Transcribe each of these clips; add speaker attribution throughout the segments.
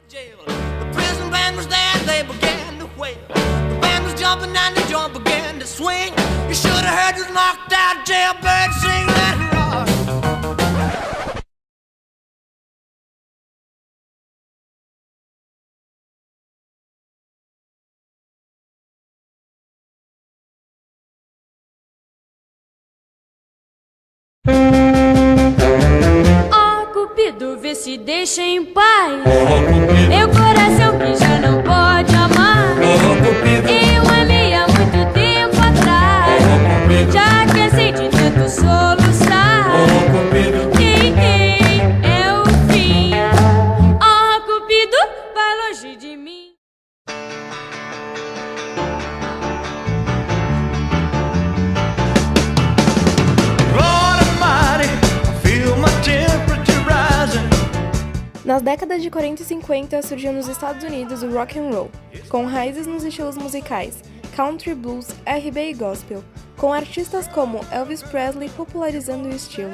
Speaker 1: jail. The prison band was there, they began to wail. The band was jumping and the joint began to swing. You should have heard this knocked out jailbird sing, let it rock.
Speaker 2: Oh, Cupido, vê se deixa em paz. Meu coração que já não pode amar. Eu amei há muito tempo atrás. Já cansei de tanto soluçar. Ei, é o fim. Oh, Cupido, vai longe de mim.
Speaker 3: Nas décadas de 40 e 50 surgiu nos Estados Unidos o rock and roll, com raízes nos estilos musicais country, blues, R&B e gospel, com artistas como Elvis Presley popularizando o estilo.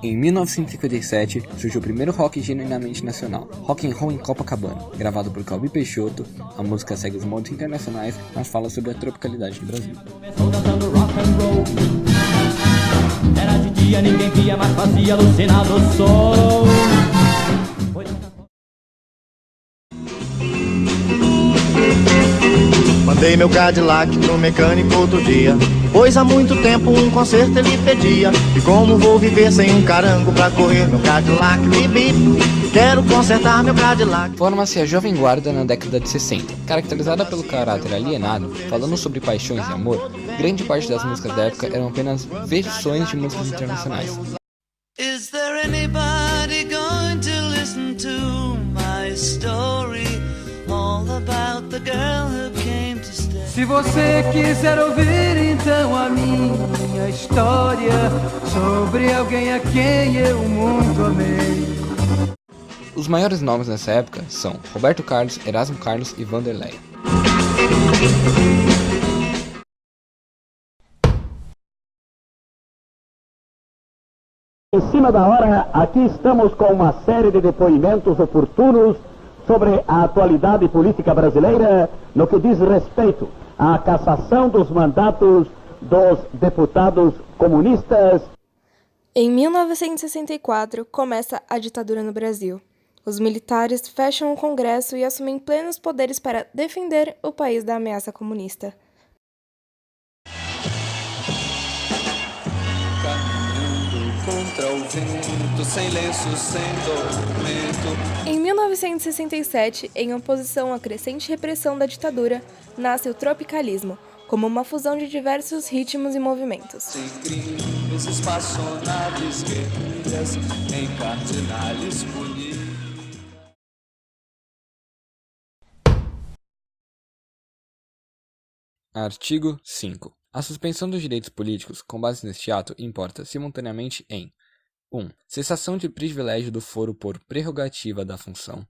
Speaker 4: Em 1957, surgiu o primeiro rock genuinamente nacional, Rock and Roll em Copacabana. Gravado por Calbi Peixoto, a música segue os moldes internacionais, mas fala sobre a tropicalidade do Brasil.
Speaker 5: Era de dia, ninguém via, mas fazia alucinar do sol.
Speaker 6: Mandei meu Cadillac pro mecânico outro dia, pois há muito tempo um conserto ele pedia. E como vou viver sem um carango pra correr meu Cadillac, bip, quero consertar meu Cadillac.
Speaker 4: Forma-se a Jovem Guarda na década de 60. Caracterizada pelo caráter alienado, falando sobre paixões e amor, grande parte das músicas da época eram apenas versões de músicas internacionais.
Speaker 1: Is there anybody going to listen to my story? All about the girl who came to stay.
Speaker 7: Se você quiser ouvir então a minha história sobre alguém a quem eu muito amei.
Speaker 4: Os maiores nomes nessa época são Roberto Carlos, Erasmo Carlos e Vanderlei.
Speaker 8: Em cima da hora, aqui estamos com uma série de depoimentos oportunos sobre a atualidade política brasileira no que diz respeito à cassação dos mandatos dos deputados comunistas.
Speaker 3: Em 1964, começa a ditadura no Brasil. Os militares fecham o Congresso e assumem plenos poderes para defender o país da ameaça comunista.
Speaker 9: Contra o vento, sem lenço, sem documento.
Speaker 3: Em 1967, em oposição à crescente repressão da ditadura, nasce o tropicalismo, como uma fusão de diversos ritmos e movimentos.
Speaker 9: Sem crimes, espaçonaves, guerrilhas, em cardinales punidos.
Speaker 4: Artigo 5. A suspensão dos direitos políticos, com base neste ato, importa simultaneamente em 1. Cessação de privilégio do foro por prerrogativa da função.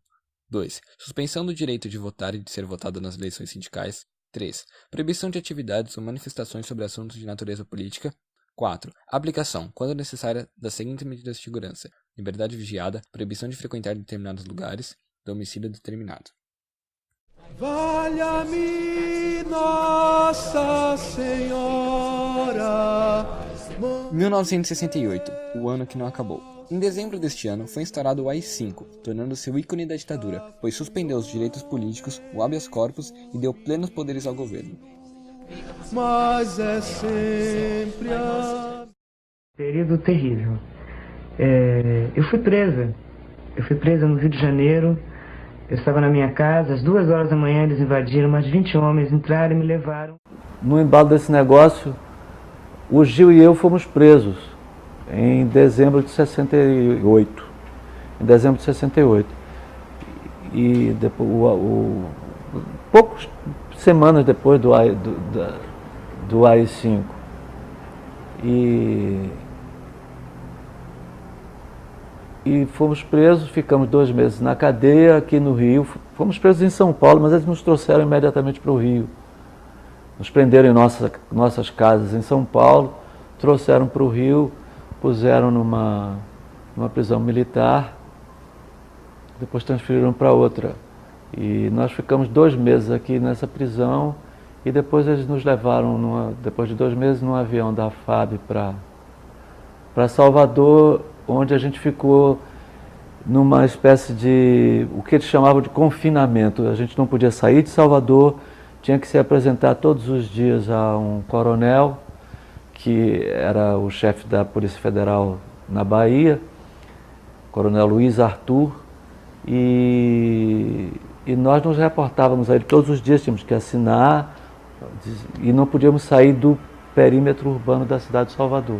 Speaker 4: 2. Suspensão do direito de votar e de ser votado nas eleições sindicais. 3. Proibição de atividades ou manifestações sobre assuntos de natureza política. 4. Aplicação, quando necessária, das seguintes medidas de segurança: liberdade vigiada, proibição de frequentar determinados lugares, domicílio determinado.
Speaker 7: Valha-me Nossa Senhora.
Speaker 4: 1968, o ano que não acabou. Em dezembro deste ano, foi instaurado o AI-5, tornando-se o ícone da ditadura, pois suspendeu os direitos políticos, o habeas corpus e deu plenos poderes ao governo.
Speaker 7: Mas é sempre a...
Speaker 10: Período terrível. Eu fui presa no Rio de Janeiro. Eu estava na minha casa, às 2 horas da manhã eles invadiram, mais de 20 homens entraram e me levaram.
Speaker 11: No embalo desse negócio, o Gil e eu fomos presos em dezembro de 68. E depois, poucas semanas depois do AI-5. e fomos presos, ficamos 2 meses na cadeia aqui no Rio. Fomos presos em São Paulo, mas eles nos trouxeram imediatamente para o Rio. Nos prenderam em nossas casas em São Paulo, trouxeram para o Rio, puseram numa prisão militar, depois transferiram para outra. E nós ficamos 2 meses aqui nessa prisão e depois eles nos levaram, depois de 2 meses, num avião da FAB para Salvador, onde a gente ficou numa espécie de, o que eles chamavam de confinamento. A gente não podia sair de Salvador, tinha que se apresentar todos os dias a um coronel, que era o chefe da Polícia Federal na Bahia, Coronel Luiz Arthur, e nós nos reportávamos a ele todos os dias, tínhamos que assinar e não podíamos sair do perímetro urbano da cidade de Salvador.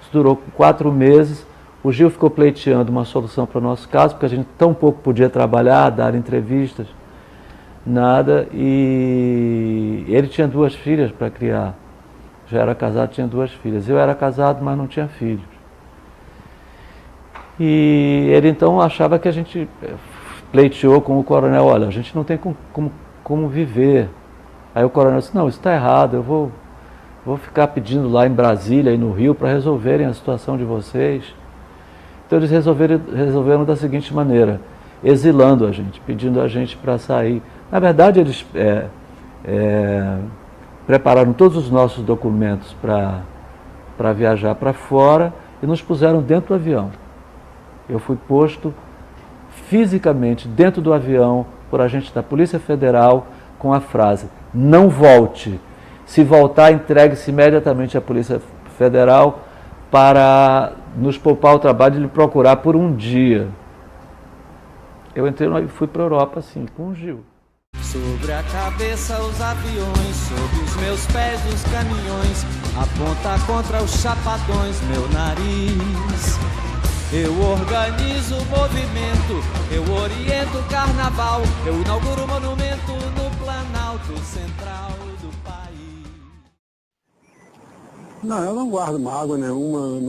Speaker 11: Isso durou 4 meses, o Gil ficou pleiteando uma solução para o nosso caso, porque a gente tão pouco podia trabalhar, dar entrevistas, nada, e ele tinha 2 filhas para criar. Já era casado, tinha 2 filhas. Eu era casado, mas não tinha filhos. E ele então achava que a gente pleiteou com o coronel, olha, a gente não tem como viver. Aí o coronel disse, não, isso está errado, eu vou ficar pedindo lá em Brasília e no Rio para resolverem a situação de vocês. Então eles resolveram da seguinte maneira, exilando a gente, pedindo a gente para sair. Na verdade, eles prepararam todos os nossos documentos para viajar para fora e nos puseram dentro do avião. Eu fui posto fisicamente dentro do avião por agente da Polícia Federal com a frase, não volte. Se voltar, entregue-se imediatamente à Polícia Federal para nos poupar o trabalho de lhe procurar por um dia. Eu entrei e fui para a Europa assim, com o Gil.
Speaker 9: Sobre a cabeça os aviões, sobre os meus pés os caminhões, aponta contra os chapadões meu nariz. Eu organizo o movimento, eu oriento o carnaval, eu inauguro o monumento no Planalto Central do país.
Speaker 12: Não, eu não guardo mágoa nenhuma,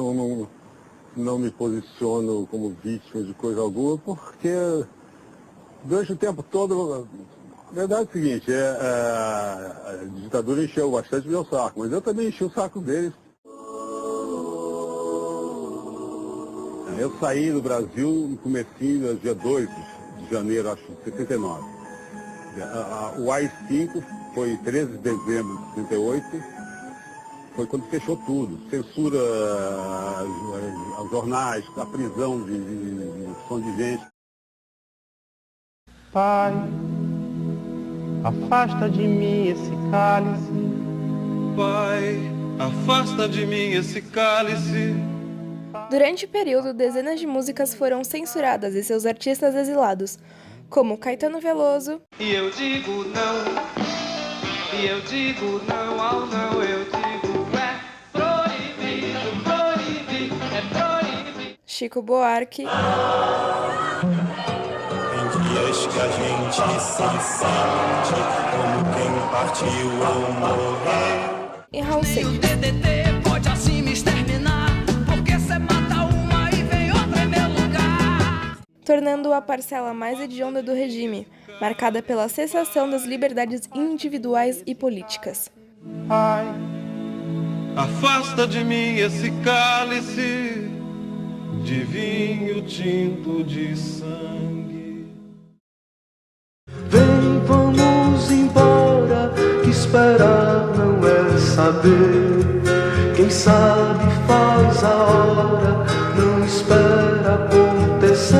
Speaker 12: não me posiciono como vítima de coisa alguma, porque durante o tempo todo, a verdade é o seguinte, a ditadura encheu bastante meu saco, mas eu também enchi o saco deles. Eu saí do Brasil no comecinho, dia 2 de janeiro, acho, de 69. O AI-5 foi 13 de dezembro de 68, foi quando fechou tudo. Censura aos jornais, a prisão de som de gente.
Speaker 13: Pai, afasta de mim esse cálice.
Speaker 14: Pai, afasta de mim esse cálice.
Speaker 3: Durante o período, dezenas de músicas foram censuradas e seus artistas exilados, como Caetano Veloso.
Speaker 14: E eu digo não, e eu digo não ao não, eu digo é proibido, proibido, é proibido.
Speaker 3: Chico Buarque.
Speaker 15: Em dias que a gente se sente como quem partiu ou morreu.
Speaker 3: E Raul Seixas.
Speaker 1: Pode assim me exterminar, porque cê mata uma e vem outra em meu lugar.
Speaker 3: Tornando-o a parcela mais hedionda do regime, marcada pela cessação das liberdades individuais e políticas.
Speaker 14: Pai, afasta de mim esse cálice de vinho tinto de sangue.
Speaker 7: Vem, vamos embora, que esperar não é saber. Quem sabe faz a hora, não espera acontecer.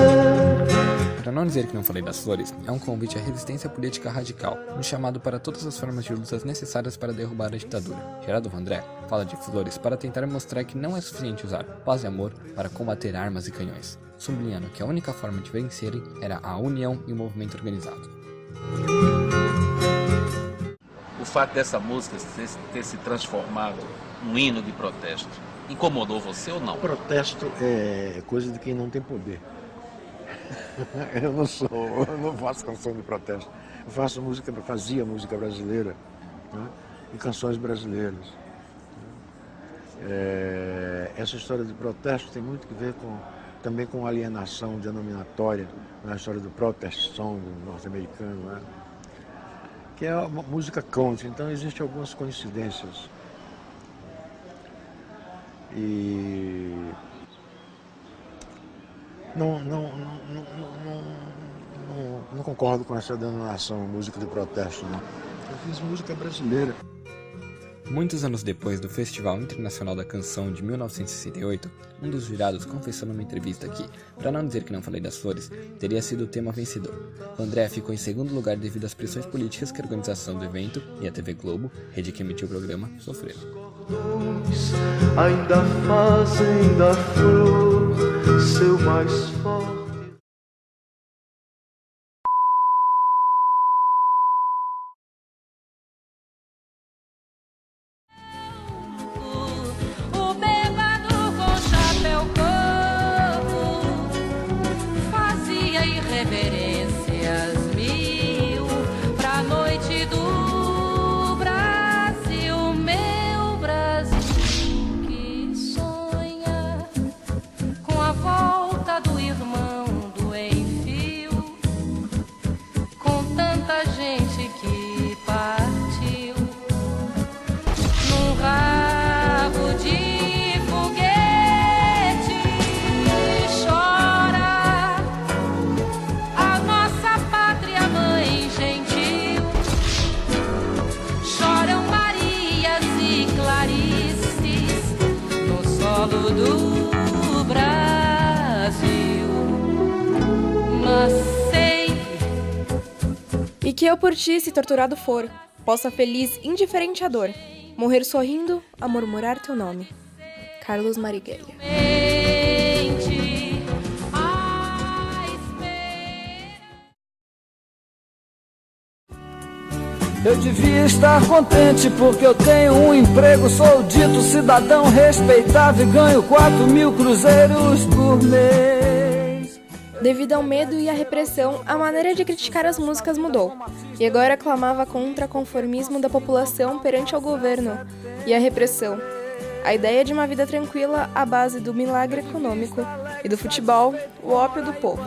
Speaker 4: Para não dizer que não falei das flores, é um convite à resistência política radical, um chamado para todas as formas de lutas necessárias para derrubar a ditadura. Geraldo Vandré fala de flores para tentar mostrar que não é suficiente usar paz e amor para combater armas e canhões, sublinhando que a única forma de vencerem era a união e o movimento organizado.
Speaker 16: O fato dessa música ter se transformado num hino de protesto, incomodou você ou não?
Speaker 17: Protesto é coisa de quem não tem poder. Eu não faço canção de protesto. Eu fazia música brasileira, né? E canções brasileiras. Essa história de protesto tem muito que ver também com alienação denominatória na história do protest song norte-americano, né? Que é uma música country, então existem algumas coincidências. E não concordo com essa denominação, música de protesto, não. Eu fiz música brasileira.
Speaker 4: Muitos anos depois do Festival Internacional da Canção de 1968, um dos jurados confessou numa entrevista que, para não dizer que não falei das flores, teria sido o tema vencedor. O André ficou em segundo lugar devido às pressões políticas que a organização do evento e a TV Globo, rede que emitiu o programa, sofreram.
Speaker 18: Ainda fazem da flor seu mais forte.
Speaker 2: O bêbado com chapéu coco fazia irreverências mil pra noite do Brasil, meu Brasil que sonha com a volta do irmão do Enfio, com tanta gente que partiu num rabo de foguete. Chora a nossa pátria mãe gentil, choram Marias e Clarices no solo do Brasil. Mas sei
Speaker 3: E que eu por ti, se torturado for, possa feliz, indiferente à dor, morrer sorrindo a murmurar teu nome. Carlos Marighella.
Speaker 7: Eu devia estar contente porque eu tenho um emprego, sou dito cidadão respeitável e ganho 4.000 cruzeiros por mês.
Speaker 3: Devido ao medo e à repressão, a maneira de criticar as músicas mudou, e agora clamava contra o conformismo da população perante ao governo e a repressão. A ideia de uma vida tranquila à base do milagre econômico e do futebol, o ópio do povo.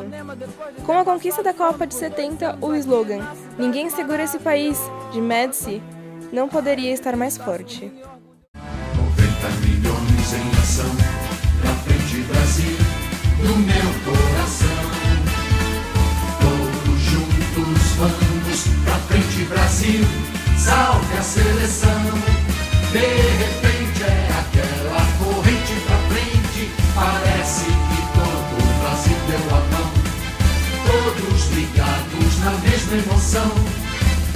Speaker 3: Com a conquista da Copa de 70, o slogan "Ninguém segura esse país", de Médici, não poderia estar mais forte.
Speaker 18: 90 milhões em ação, pra frente Brasil, no meu coração. Todos juntos vamos, pra frente Brasil, salve a seleção. De repente é aquela corrente pra frente, parece que todo o Brasil deu a mão. Todos ligados na mesma emoção,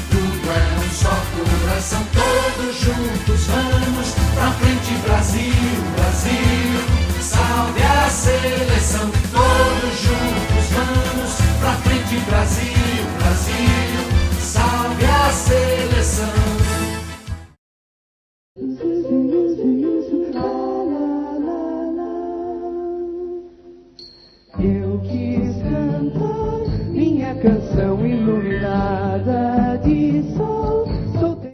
Speaker 18: tudo é um só coração. Todos juntos vamos, pra frente Brasil, Brasil, salve a seleção. Todos juntos vamos, pra frente Brasil, Brasil, salve a seleção.
Speaker 7: Eu quis cantar minha canção iluminada de sol.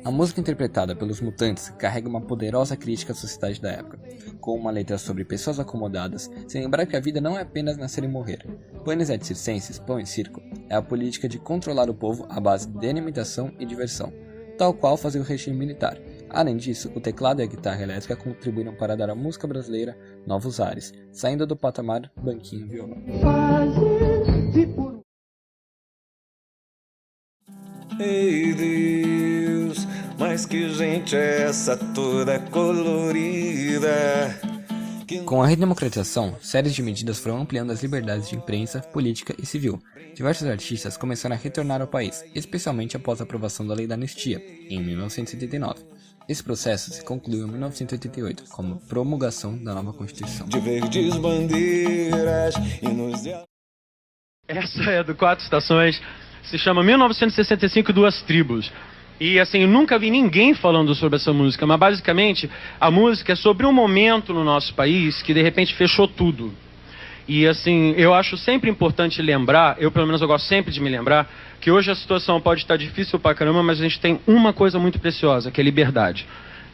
Speaker 4: A música interpretada pelos Mutantes carrega uma poderosa crítica à sociedade da época, com uma letra sobre pessoas acomodadas, sem lembrar que a vida não é apenas nascer e morrer. Pães et circenses, pão e circo, é a política de controlar o povo à base de alimentação e diversão, tal qual fazia o regime militar. Além disso, o teclado e a guitarra elétrica contribuíram para dar à música brasileira novos ares, saindo do patamar banquinho violão.
Speaker 18: Ei Deus, mas que gente é essa toda colorida?
Speaker 4: Com a redemocratização, séries de medidas foram ampliando as liberdades de imprensa, política e civil. Diversos artistas começaram a retornar ao país, especialmente após a aprovação da Lei da Anistia, em 1979. Esse processo se concluiu em 1988, com a promulgação da nova Constituição.
Speaker 18: De verdes bandeiras e nos...
Speaker 19: Essa é do Quatro Estações, se chama 1965 Duas Tribos. E assim, eu nunca vi ninguém falando sobre essa música, mas basicamente a música é sobre um momento no nosso país que de repente fechou tudo. E assim, eu acho sempre importante lembrar, eu pelo menos eu gosto sempre de me lembrar, que hoje a situação pode estar difícil pra caramba, mas a gente tem uma coisa muito preciosa, que é liberdade.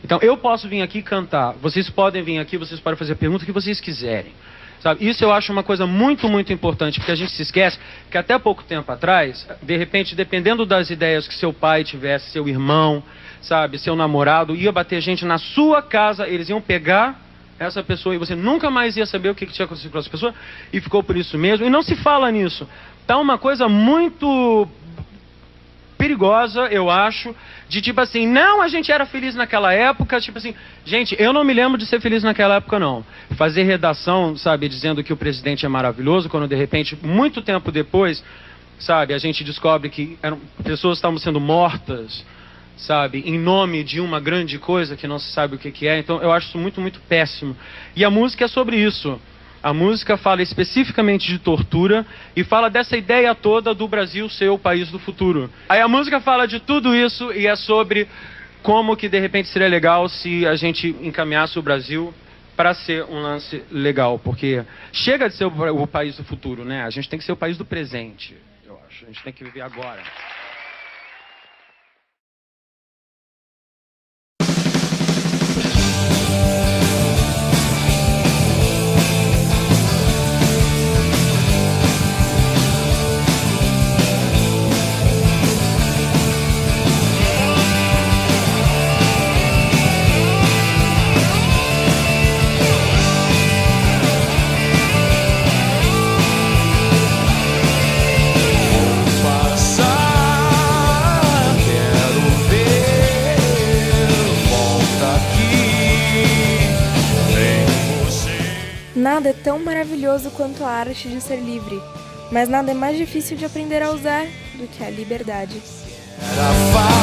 Speaker 19: Então eu posso vir aqui cantar, vocês podem vir aqui, vocês podem fazer a pergunta que vocês quiserem. Sabe? Isso eu acho uma coisa muito, muito importante, porque a gente se esquece que até pouco tempo atrás, de repente, dependendo das ideias que seu pai tivesse, seu irmão, sabe, seu namorado, ia bater gente na sua casa, eles iam pegar essa pessoa e você nunca mais ia saber o que tinha acontecido com essa pessoa, e ficou por isso mesmo. E não se fala nisso. Tá uma coisa muito perigosa, eu acho, de tipo assim, não, a gente era feliz naquela época, tipo assim, gente, eu não me lembro de ser feliz naquela época, não. Fazer redação, sabe, dizendo que o presidente é maravilhoso, quando de repente, muito tempo depois, sabe, a gente descobre que pessoas estavam sendo mortas, sabe, em nome de uma grande coisa que não se sabe o que é. Então eu acho isso muito, muito péssimo. E a música é sobre isso. A música fala especificamente de tortura e fala dessa ideia toda do Brasil ser o país do futuro. Aí a música fala de tudo isso e é sobre como que de repente seria legal se a gente encaminhasse o Brasil para ser um lance legal, porque chega de ser o país do futuro, né? A gente tem que ser o país do presente, eu acho. A gente tem que viver agora.
Speaker 3: Nada é tão maravilhoso quanto a arte de ser livre, mas nada é mais difícil de aprender a usar do que a liberdade.
Speaker 18: Era